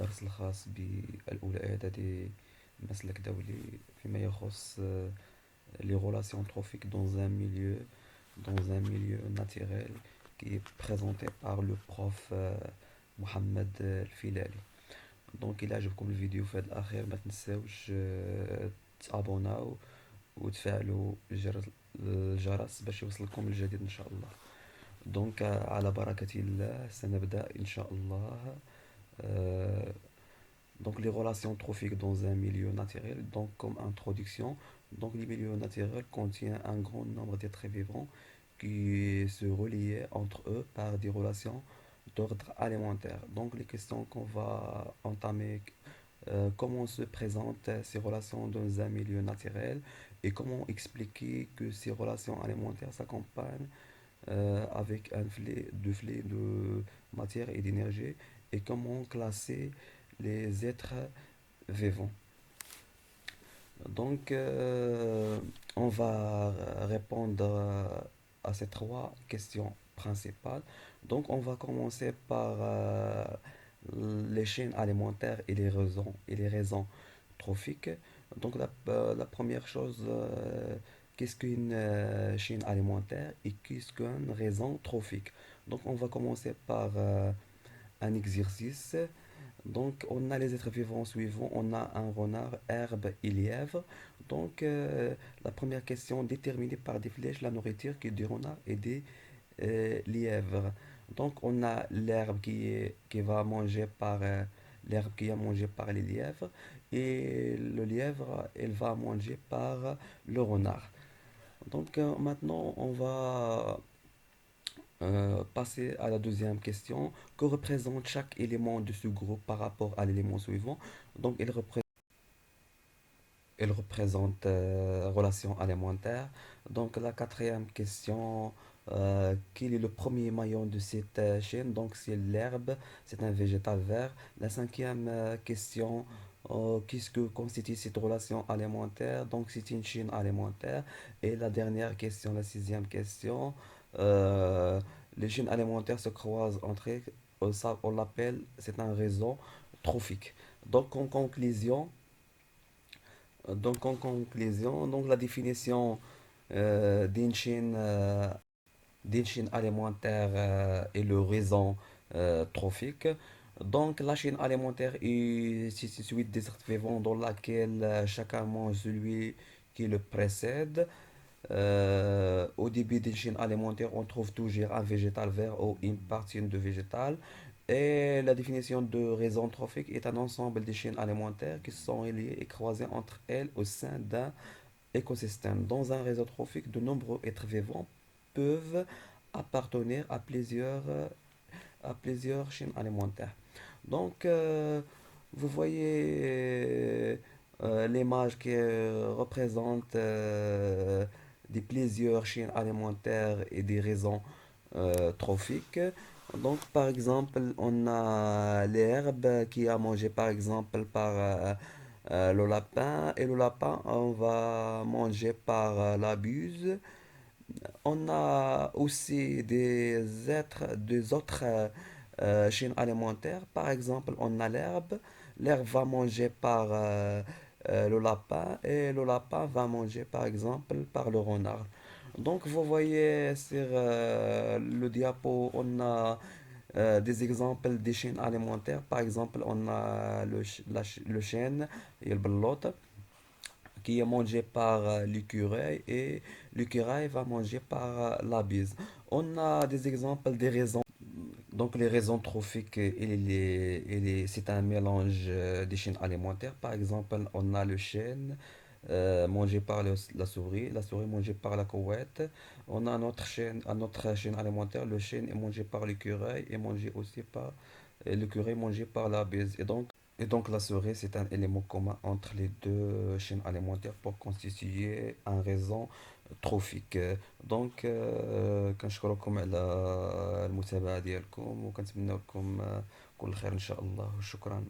الدرس الخاص بالأولى إعدادي مسلك دولي فيما يخص les relations trophiques dans un milieu naturel qui est présenté par le prof Mohamed الفيلالي. دونك إلا عجبكم الفيديو في هذا الأخير ما تنساوش تابوناو وتفعلوا الجرس باش يوصلكم الجديد إن شاء الله. دونك على بركة الله سنبدأ إن شاء الله. Euh, donc les relations trophiques dans un milieu naturel, donc comme introduction, donc les milieux naturels contiennent un grand nombre d'êtres vivants qui se relient entre eux par des relations d'ordre alimentaire. Donc les questions qu'on va entamer, comment se présentent ces relations dans un milieu naturel et comment expliquer que ces relations alimentaires s'accompagnent avec un flux de matière et d'énergie et comment classer les êtres vivants. Donc, on va répondre à ces trois questions principales. Donc, on va commencer par les chaînes alimentaires et les raisons trophiques. Donc, la première chose, qu'est-ce qu'une chaîne alimentaire et qu'est-ce qu'une raison trophique? Donc, on va commencer par un exercice. Donc, on a les êtres vivants suivants. On a un renard, herbe et lièvre. Donc, la première question, déterminée par des flèches la nourriture qui est du renard et des lièvres. Donc, on a l'herbe qui va manger par l'herbe qui est mangée par les lièvres et le lièvre, elle va manger par le renard. Donc, maintenant, on va passer à la deuxième question. Que représente chaque élément de ce groupe par rapport à l'élément suivant? Donc, il représente relation alimentaire. Donc, la quatrième question, quel est le premier maillon de cette chaîne? Donc, c'est l'herbe, c'est un végétal vert. La cinquième question, qu'est-ce que constitue cette relation alimentaire? Donc, c'est une chaîne alimentaire. Et la dernière question, la sixième question, euh, les chaînes alimentaires se croisent entre elles, on l'appelle, c'est un réseau trophique. Donc, en conclusion, donc la définition d'une chaîne alimentaire et le réseau trophique. Donc la chaîne alimentaire est une suite des êtres vivants dans laquelle chacun mange celui qui le précède. Au début d'une chaîne alimentaire, on trouve toujours un végétal vert ou une partie de végétal. Et la définition de réseau trophique est un ensemble de chaînes alimentaires qui sont reliées et croisées entre elles au sein d'un écosystème. Dans un réseau trophique, de nombreux êtres vivants peuvent appartenir à plusieurs chaînes alimentaires. Donc, vous voyez l'image qui représente des plusieurs chaînes alimentaires et des raisons trophiques. Donc, par exemple, on a l'herbe qui est mangée, par exemple, par le lapin. Et le lapin, on va manger par la buse. On a aussi des autres chaînes alimentaires. Par exemple, on a l'herbe. L'herbe va manger par le lapin et le lapin va manger par exemple par le renard. Donc vous voyez sur le diapo, on a des exemples des chaînes alimentaires. Par exemple, on a le chêne et le belote qui est mangé par l'écureuil et l'écureuil va manger par la bise. On a des exemples des raisons. Donc les raisons trophiques, c'est un mélange des chaînes alimentaires. Par exemple, on a le chêne mangé par la souris mangée par la couette. On a un autre chaîne alimentaire, le chêne est mangé par l'écureuil et mangé aussi par l'écureuil mangé par la bise. Et donc la souris, c'est un élément commun entre les deux chaînes alimentaires pour constituer un réseau tروفيك. دونك كنشكركم على المتابعة ديالكم وكنتمنى لكم كل خير إن شاء الله وشكرا.